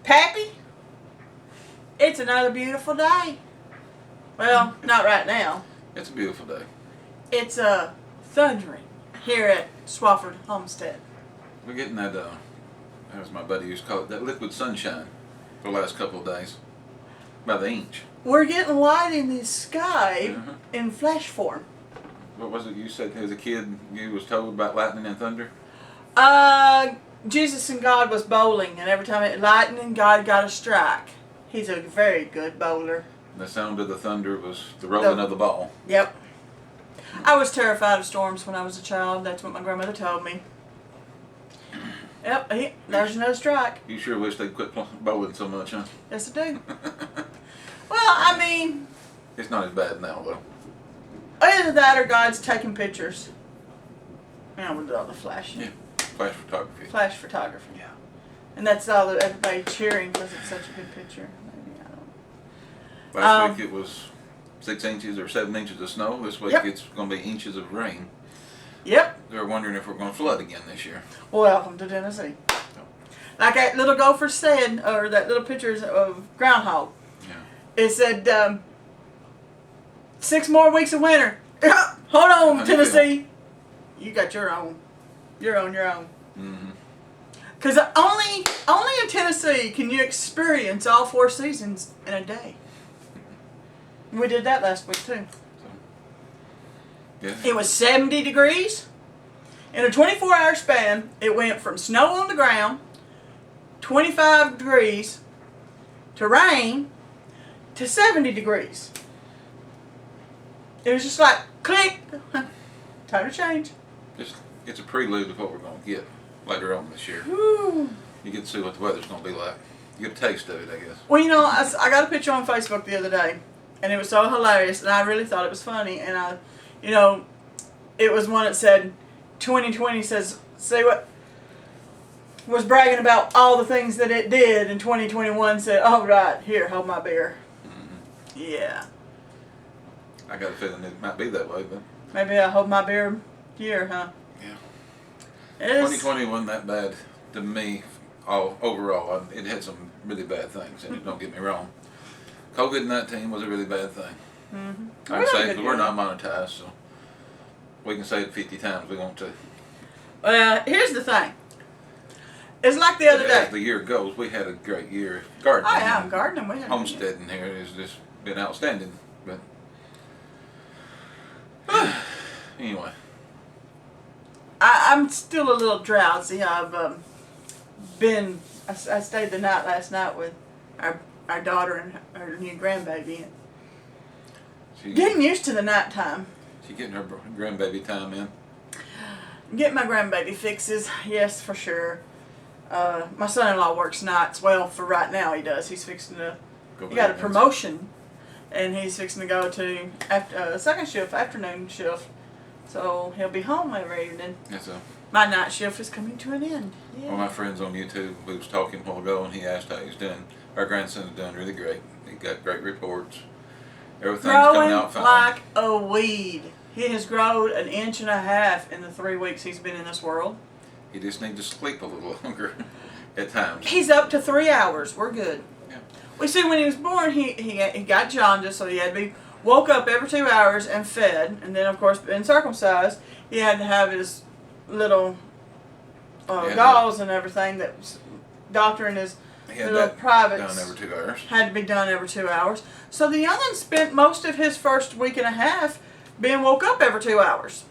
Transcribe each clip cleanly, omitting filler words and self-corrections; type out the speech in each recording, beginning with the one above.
Pappy, it's another beautiful day. Well, not right now. It's a beautiful day. It's thundering here at Swafford Homestead. We're getting that, as my buddy used to call it, that liquid sunshine for the last couple of days. By the inch. We're getting light in the sky in flash form. What was it you said as a kid you was told about lightning and thunder? Jesus and God was bowling, and every time it lightened, God got a strike. He's a very good bowler. The sound of the thunder was the rolling of the ball. Yep. I was terrified of storms when I was a child. That's what my grandmother told me. Yep, there's no strike. You sure wish they'd quit bowling so much, huh? Yes, I do. Well, I mean... It's not as bad now, though. Either that or God's taking pictures. With all the flashing. Yeah, flash photography. Flash photography. Yeah. And that's all everybody cheering because it's such a good picture. Maybe, I don't know. Last week it was 6 inches or 7 inches of snow. This week it's going to be inches of rain. Yep. They're wondering if we're going to flood again this year. Welcome to Tennessee. Like that little gopher said, or that little picture of groundhog. Yeah. It said, 6 more weeks of winter. Hold on, Tennessee. You got your own. You're on your own. Mm-hmm. Because only in Tennessee can you experience all 4 seasons in a day. We did that last week too. Yeah. It was 70 degrees. In a 24-hour span, it went from snow on the ground, 25 degrees, to rain, to 70 degrees. It was just like, click, time to change. It's a prelude of what we're going to get later on this year. Whew. You get to see what the weather's going to be like. You get a taste of it, I guess. Well, I got a picture on Facebook the other day, and it was so hilarious, and I really thought it was funny, and it was one that said, 2020 say what was bragging about all the things that it did, and 2021 said, oh, right, here, hold my beer. Mm-hmm. Yeah. I got a feeling it might be that way, but... Maybe I hold my beer year, huh? Yeah. 2020 wasn't that bad to me overall. It had some really bad things, and don't get me wrong. COVID-19 was a really bad thing. Mm-hmm. I say we're not monetized, so we can say it 50 times we want to. Here's the thing. It's like the other day. As the year goes, we had a great year gardening. Oh yeah, gardening. We had Homestead in here has just been outstanding. But anyway, I'm still a little drowsy. I've I stayed the night last night with our daughter and her new grandbaby. Getting used to the nighttime. She getting her grandbaby time in. Get my grandbaby fixes, yes, for sure. My son-in-law works nights. Well, for right now he does. He's fixing to. He got a promotion, and he's fixing to go to second shift, afternoon shift. So he'll be home every evening. Yes, sir. My night shift is coming to an end. Yeah. One of my friends on YouTube, we was talking a while ago, and he asked how he's doing. Our grandson's doing really great. He got great reports. Everything's coming out fine. Like a weed. He has grown 1.5 inches in the 3 weeks he's been in this world. He just needs to sleep a little longer at times. He's up to 3 hours. We're good. Yeah. We see when he was born, he got jaundice, so he had to be woke up every 2 hours and fed, and then of course being circumcised, he had to have his little gauze and everything that was doctoring his little privates. Done every 2 hours. Had to be done every 2 hours. So the young'un spent most of his first 1.5 weeks being woke up every 2 hours.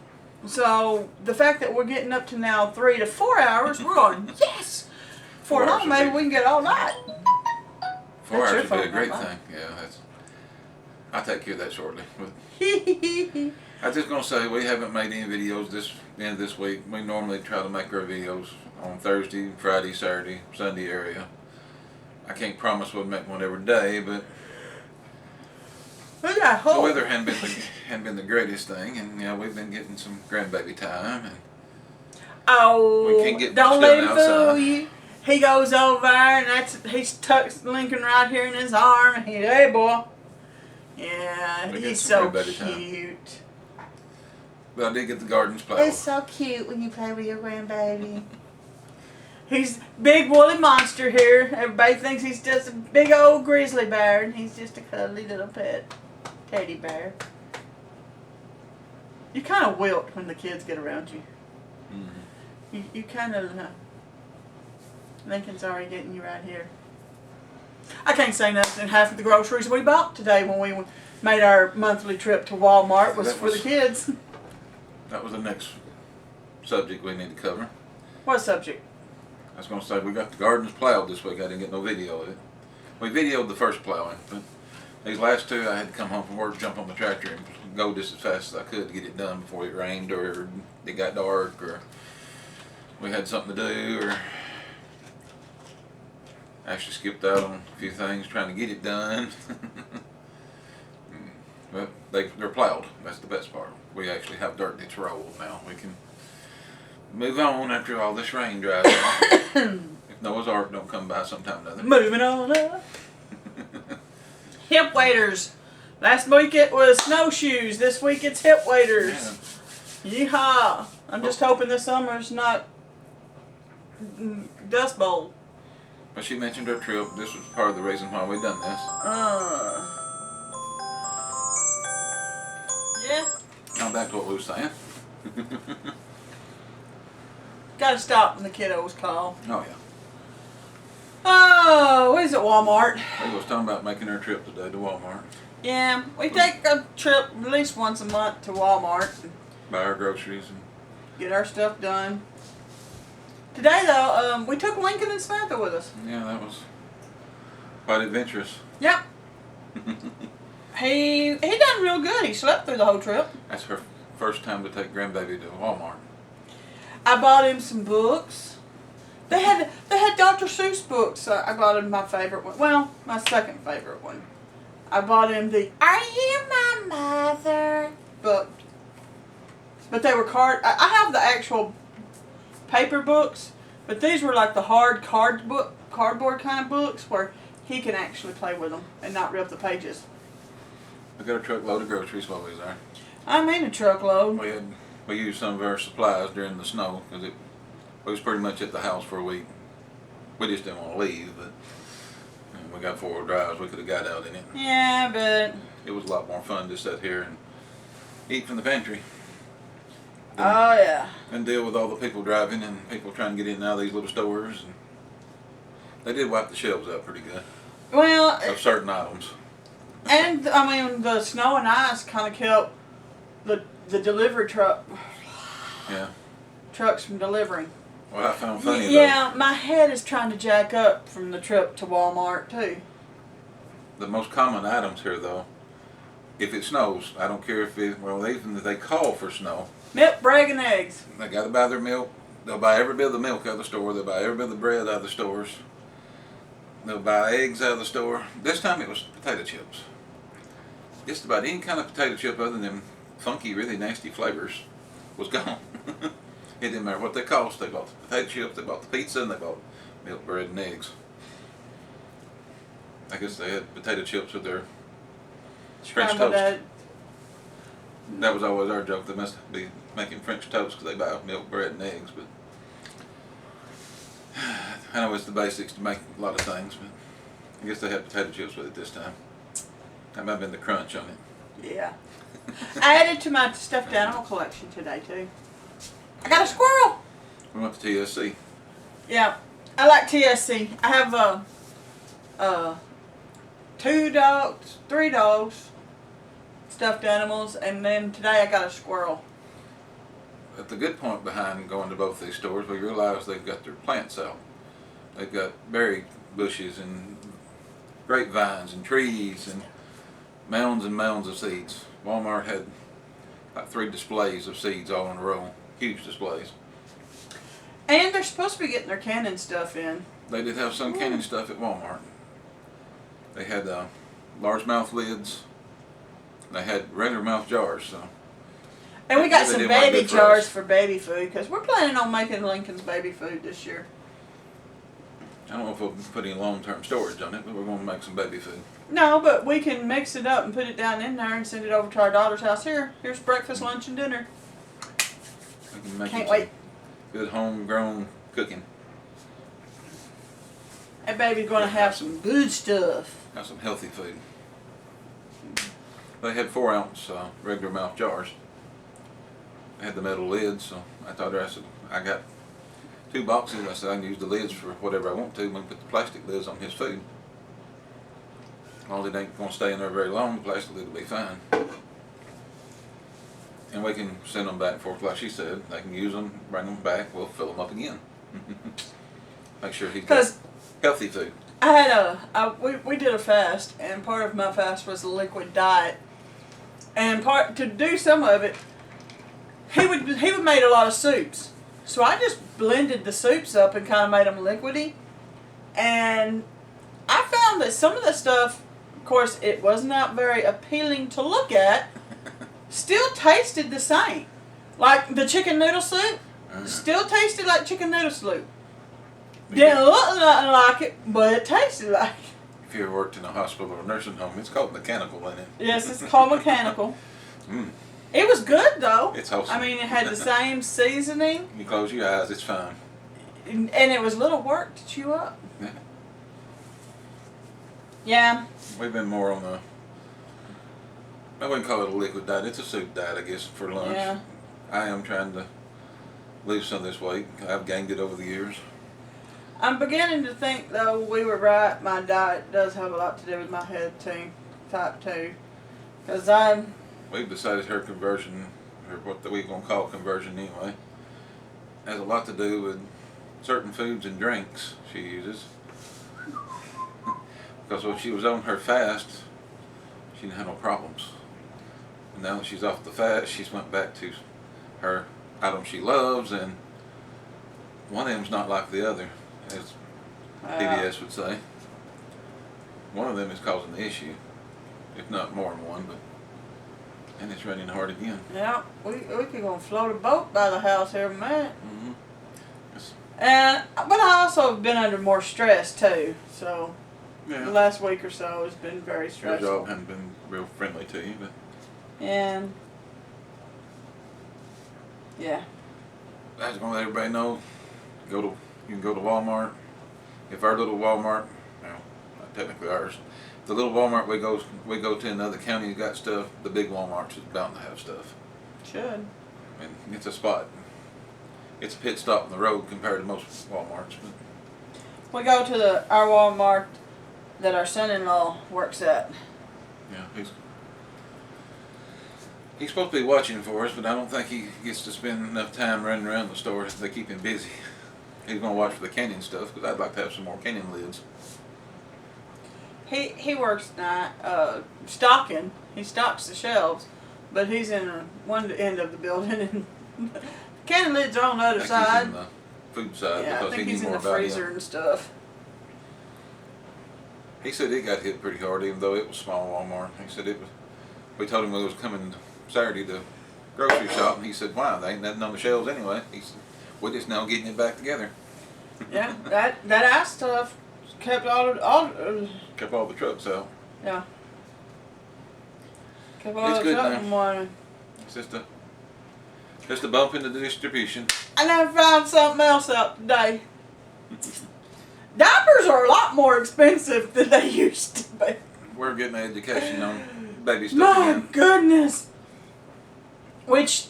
So the fact that we're getting up to now 3 to 4 hours, we're going, yes! For long, maybe we can get all night. 4 hours would be a great thing. Yeah, I'll take care of that shortly. I was just going to say, we haven't made any videos this week. We normally try to make our videos on Thursday, Friday, Saturday, Sunday area. I can't promise we'll make one every day, but the weather hadn't been the greatest thing, and we've been getting some grandbaby time, and we can't get don't let him outside. fool you. He goes over and he's tucks Lincoln right here in his arm, and hey boy, yeah, he's so cute. But I did get the gardens plowed. It's so cute when you play with your grandbaby. He's big woolly monster here. Everybody thinks he's just a big old grizzly bear, and he's just a cuddly little pet teddy bear. You kind of wilt when the kids get around you. Mm-hmm. You kind of, Lincoln's already getting you right here. I can't say nothing. Half of the groceries we bought today when we made our monthly trip to Walmart was for the kids. That was the next subject we need to cover. What subject? I was going to say, we got the gardens plowed this week. I didn't get no video of it. We videoed the first plowing, but these last two I had to come home from work, jump on the tractor, and go just as fast as I could to get it done before it rained or it got dark or we had something to do or actually skipped out on a few things trying to get it done. But they're plowed. That's the best part. We actually have dirt that's rolled now. We can move on after all this rain dries off. If Noah's Ark don't come by sometime or other. Moving on up. Hip waders. Last week it was snowshoes. This week it's hip waders. Yeah. Yeehaw. I'm just hoping this summer's not Dust Bowl. But she mentioned her trip. This was part of the reason why we done this. Yeah. Now back to what we were saying. Gotta stop when the kiddos call. Oh, yeah. Oh, what is it, Walmart? We was talking about making our trip today to Walmart. Yeah, we take a trip at least once a month to Walmart. Buy our groceries. And get our stuff done. Today, though, we took Lincoln and Samantha with us. Yeah, that was quite adventurous. Yep. He done real good. He slept through the whole trip. That's her first time to take grandbaby to Walmart. I bought him some books. They had Dr. Seuss books. So I got him my favorite one. Well, my second favorite one. I bought him the "Are You My Mother" book. But they were I have the actual paper books, but these were like the hard cardboard kind of books where he can actually play with them and not rip the pages. We got a truckload of groceries while we was there. I mean a truckload. We used some of our supplies during the snow because we was pretty much at the house for a week. We just didn't want to leave, but we got 4-wheel drives. We could have got out in it. Yeah, but it was a lot more fun to sit here and eat from the pantry. Oh yeah. And deal with all the people driving and people trying to get in and out of these little stores. And they did wipe the shelves out pretty good. Well, of certain items. And I mean, the snow and ice kind of kept the delivery trucks from delivering. Well, I found funny though. My head is trying to jack up from the trip to Walmart too. The most common items here, though, if it snows, I don't care if even if they call for snow. Milk, bread, and eggs. They got to buy their milk. They'll buy every bit of the milk out of the store. They'll buy every bit of the bread out of the stores. They'll buy eggs out of the store. This time it was potato chips. Just about any kind of potato chip other than funky, really nasty flavors was gone. It didn't matter what they cost. They bought the potato chips, they bought the pizza, and they bought milk, bread, and eggs. I guess they had potato chips with their French toast. That was always our joke. They must be making French toast because they buy milk, bread, and eggs. But I know it's the basics to make a lot of things, but I guess they had potato chips with it this time. That might have been the crunch on it. Yeah. I added to my stuffed animal collection today, too. I got a squirrel. We went to TSC. Yeah. I like TSC. I have 2 dogs, 3 dogs, stuffed animals, and then today I got a squirrel. But the good point behind going to both these stores, we realized they've got their plants out. They've got berry bushes and grapevines and trees and mounds of seeds. Walmart had like 3 displays of seeds all in a row. Huge displays. And they're supposed to be getting their canning stuff in. They did have some canning stuff at Walmart. They had largemouth lids. They had regular mouth jars. So. And we got some baby jars for baby food because we're planning on making Lincoln's baby food this year. I don't know if we'll put any long-term storage on it, but we're going to make some baby food. No, but we can mix it up and put it down in there and send it over to our daughter's house. Here's breakfast, lunch, and dinner. We can make Can't wait. Good homegrown cooking. That baby's going to have some good stuff. Have some healthy food. They had 4-ounce regular mouth jars. They had the metal lids, so I told her, I said, I got 2 boxes. I said, I can use the lids for whatever I want to. We can put the plastic lids on his food. Well, it ain't going to stay in there very long. The plastic lid will be fine. And we can send them back and forth, like she said. They can use them, bring them back. We'll fill them up again. Make sure he's got healthy food. I had we did a fast, and part of my fast was a liquid diet. And to do some of it, he would make a lot of soups. So I just blended the soups up and kind of made them liquidy. And I found that some of the stuff, of course, it was not very appealing to look at, still tasted the same. Like the chicken noodle soup, still tasted like chicken noodle soup. Didn't look nothing like it, but it tasted like it. If you ever worked in a hospital or a nursing home, it's called mechanical, isn't it? Yes, it's called mechanical. It was good, though. It's wholesome. I mean, it had the same seasoning. You close your eyes, it's fine. And it was little work to chew up. Yeah. Yeah. We've been more on the, I wouldn't call it a liquid diet, it's a soup diet, I guess, for lunch. Yeah. I am trying to lose some of this weight. I've gained it over the years. I'm beginning to think, though, we were right. My diet does have a lot to do with my head too, type 2. Because We've decided her conversion, or what we're going to call conversion anyway, has a lot to do with certain foods and drinks she uses. Because when she was on her fast, she didn't have no problems. And now that she's off the fast, she's went back to her item she loves, and one of them's not like the other, as PBS would say. One of them is causing the issue, if not more than one, and it's raining hard again. Yeah, we could go and float a boat by the house every minute. Mm-hmm. But I also have been under more stress too, so Yeah. the last week or so has been very stressful. Your job hasn't been real friendly to you, but And yeah. I just want to let everybody know, you can go to Walmart. If our little Walmart, well, not technically ours, the little Walmart we go to in another county got stuff, the big Walmarts is bound to have stuff. Should. And it's a spot. It's a pit stop on the road compared to most Walmarts. But We go to our Walmart that our son-in-law works at. yeah, he's supposed to be watching for us, but I don't think he gets to spend enough time running around the store. They keep him busy. He's going to watch for the canning stuff, because I'd like to have some more canning lids. He works night stocking. He stocks the shelves, but he's in one end of the building, and canning lids are on the other I think side. he's in the food side, Yeah, I because think he he's knew in more the about freezer it. and stuff. He said it got hit pretty hard, even though it was small Walmart. He said it was. We told him we was coming Saturday to grocery shop, and he said, "Wow, there ain't nothing on the shelves anyway." He said, "We're just now getting it back together." Yeah, that ice stuff kept all Kept all the trucks out. yeah. Kept all It's the good stuff now. in morning. It's just a bump into the distribution. I never found something else out today. Diapers are a lot more expensive than they used to be. We're getting an education on baby stuff My again. goodness. Which,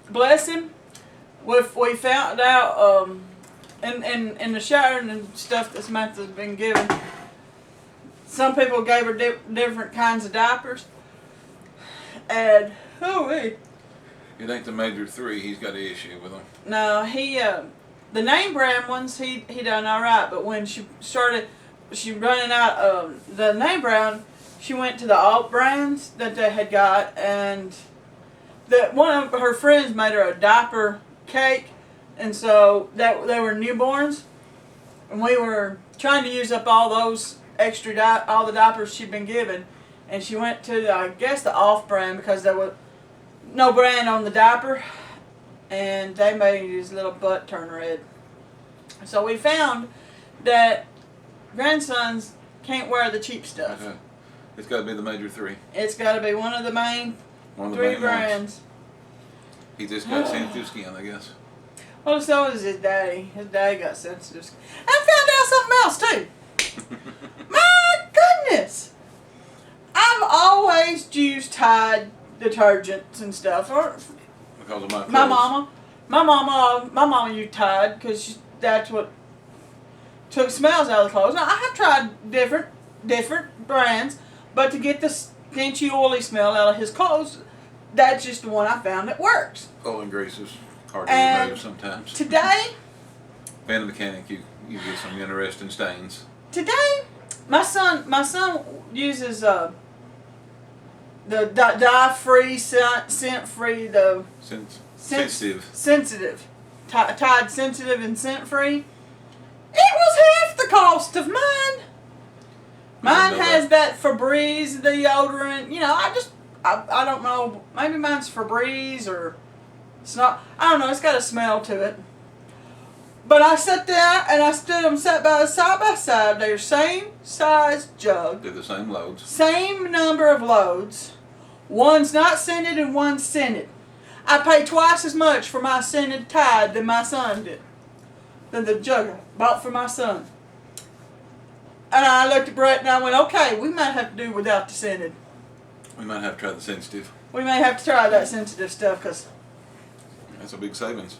bless him, we found out in the shower and stuff that Samantha's been given, some people gave her different kinds of diapers. And, It ain't the major 3. He's got an issue with them. no, the name brand ones, he done alright, but when she running out of the name brand, she went to the alt brands that they had got, and one of her friends made her a diaper cake, and so that they were newborns, and we were trying to use up all those extra all the diapers she'd been given, and she went to I guess the off brand because there was no brand on the diaper, and they made his little butt turn red. So we found that grandsons can't wear the cheap stuff. Okay. It's got to be the major 3. It's got to be one of the main One of the 3 main ones. brands. He just got sensitive skin, I guess. Well, so is his daddy. His daddy got sensitive skin. I found out something else too. Tide detergents and stuff. Or Because of my clothes. My mama used Tide because that's what took smells out of the clothes. Now, I have tried different brands, but to get the stinchy, oily smell out of his clothes, that's just the one I found that works. Oil and grease is hard to remove sometimes. Today, being a mechanic, you get some interesting stains. Today, my son uses the dye-free, scent-free, the sensitive, Tide sensitive and scent-free. It was half the cost of mine. Mine has that Febreze deodorant. You know, I don't know. Maybe mine's Febreze or it's not. I don't know. It's got a smell to it. But I sat there and I stood them side by side. They're same size jug. They're the same loads. Same number of loads. One's not scented and one's scented. I paid twice as much for my scented Tide than my son did. Than the jug I bought for my son. And I looked at Brett and I went, okay, we might have to do without the scented. We might have to try the sensitive. We may have to try that sensitive stuff because that's a big savings.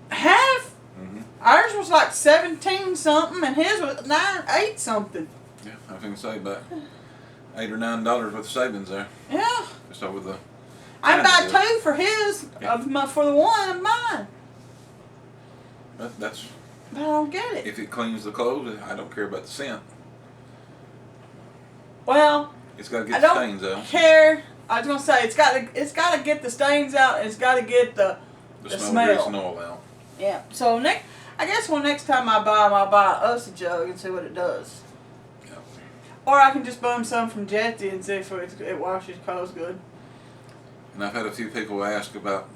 Half? Mm-hmm. Ours was like 17 something and his was 8 something. Yeah, I was going to say about $8 or $9 worth of savings there. Yeah. Just over the. I'd buy 2 for his for the one of mine. That's. But I don't get it. If it cleans the clothes, I don't care about the scent. Well, it's got to get the stains out. I don't care. I was gonna say it's got to get the stains out. And it's got to get the smell. Grease and oil out. Yeah. So I guess next time I buy them, I'll buy us a jug and see what it does. Yeah. Or I can just bum some from Jetty and see if it washes clothes good. And I've had a few people ask about.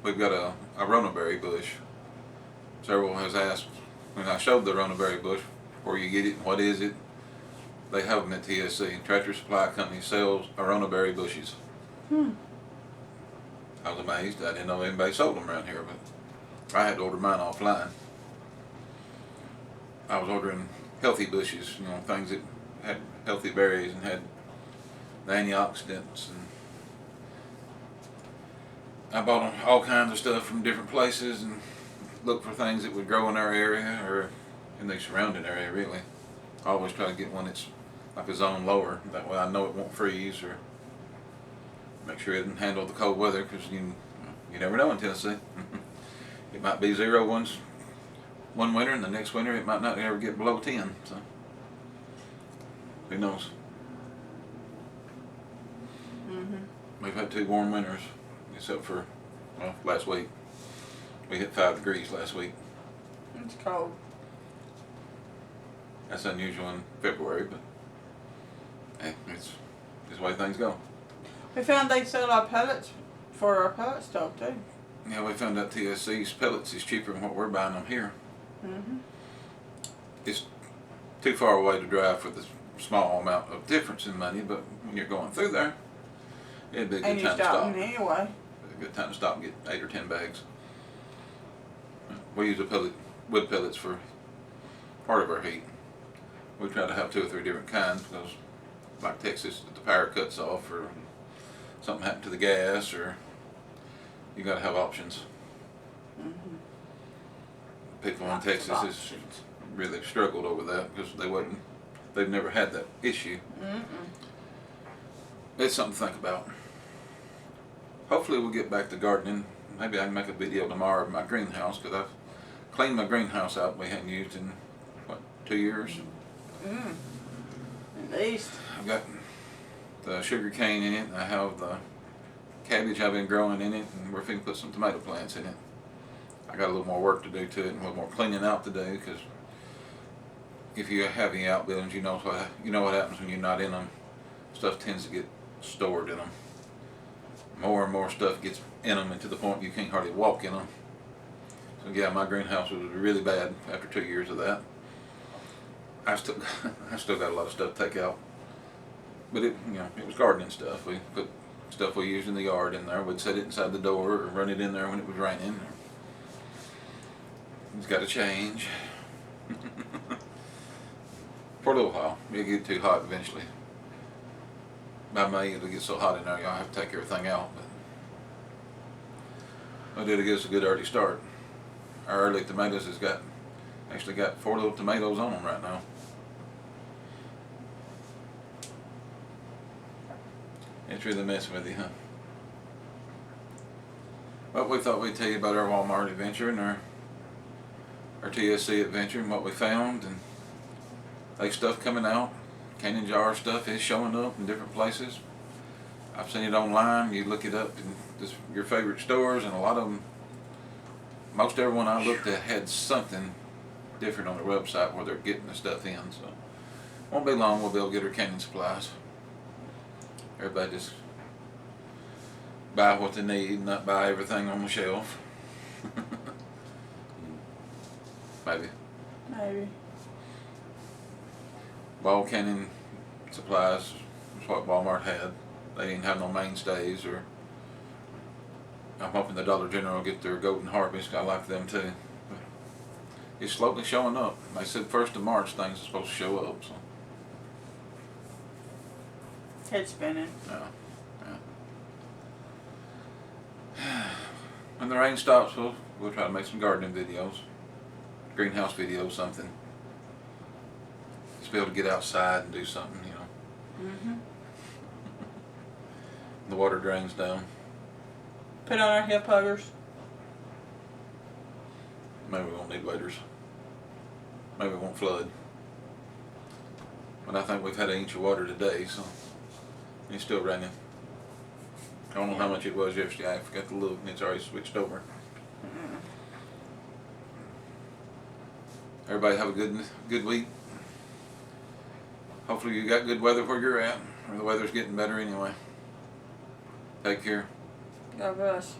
We've got a Ronaberry bush. Several has asked when I showed the Ronaberry bush where you get it, what is it. They have them at TSC. Tractor Supply Company sells Ronaberry bushes. I was amazed. I didn't know anybody sold them around here, but I had to order mine offline. I was ordering healthy bushes, you know, things that had healthy berries and had the antioxidants. And I bought all kinds of stuff from different places and looked for things that would grow in our area or in the surrounding area, really. I always try to get one that's like a zone lower. That way I know it won't freeze or make sure it can handle the cold weather because you never know in Tennessee. It might be 0 one winter and the next winter it might not ever get below 10. So who knows? We've had 2 warm winters except for last week. We hit 5 degrees last week. It's cold. That's unusual in February, but hey, it's the way things go. We found they sell our pellets for our pellet stove too. Yeah, we found out TSC's pellets is cheaper than what we're buying them here. It's too far away to drive for the small amount of difference in money, but when you're going through there, it'd be a good time to stop. Anyway. A good time to stop and get 8 or 10 bags. We use wood pellets for part of our heat. We try to have 2 or 3 different kinds because, like Texas, if the power cuts off or something happened to the gas, or you got to have options. People in Texas has really struggled over that because they've never had that issue. It's something to think about. Hopefully we'll get back to gardening. Maybe I can make a video tomorrow of my greenhouse because I've cleaned my greenhouse out. We hadn't used in 2 years. At least. I've got the sugar cane in it. I have the cabbage I've been growing in it, and we're finna put some tomato plants in it. I got a little more work to do to it and a little more cleaning out to do because if you have any outbuildings, you know what happens when you're not in them. Stuff tends to get stored in them. More and more stuff gets in them, and to the point you can't hardly walk in them. So yeah, my greenhouse was really bad after 2 years of that. I still got a lot of stuff to take out, but it was gardening stuff. We put stuff we used in the yard in there. We'd set it inside the door or run it in there when it was raining. It's got to change. For a little while, it'll get too hot eventually. by May it'll get so hot in there, y'all have to take everything out. But it'll give us a good early start. Our early tomatoes has actually got 4 little tomatoes on them right now. It's really messing with you, huh? But we thought we'd tell you about our Walmart adventure and our TSC adventure and what we found, and like stuff coming out. Canning jar stuff is showing up in different places. I've seen it online. You look it up in just your favorite stores, and a lot of them, most everyone I looked at had something different on their website where they're getting the stuff in. So won't be long. We'll be able to get our canning supplies. Everybody just buy what they need, not buy everything on the shelf. Maybe. Ball canning supplies is what Walmart had. They didn't have no mainstays, or I'm hoping the Dollar General will get their Golden Harvest. I like them too. But it's slowly showing up. They said 1st of March things are supposed to show up. So. Head spinning. Yeah. When the rain stops, we'll try to make some gardening videos, greenhouse videos, something. Just be able to get outside and do something, you know. Mhm. The water drains down. Put on our hip huggers. Maybe we won't need waders. Maybe it won't flood. But I think we've had an inch of water today, so it's still raining. I don't know how much it was yesterday. I forgot to look, and it's already switched over. Everybody have a good week. Hopefully you got good weather where you're at, or the weather's getting better anyway. Take care. God bless.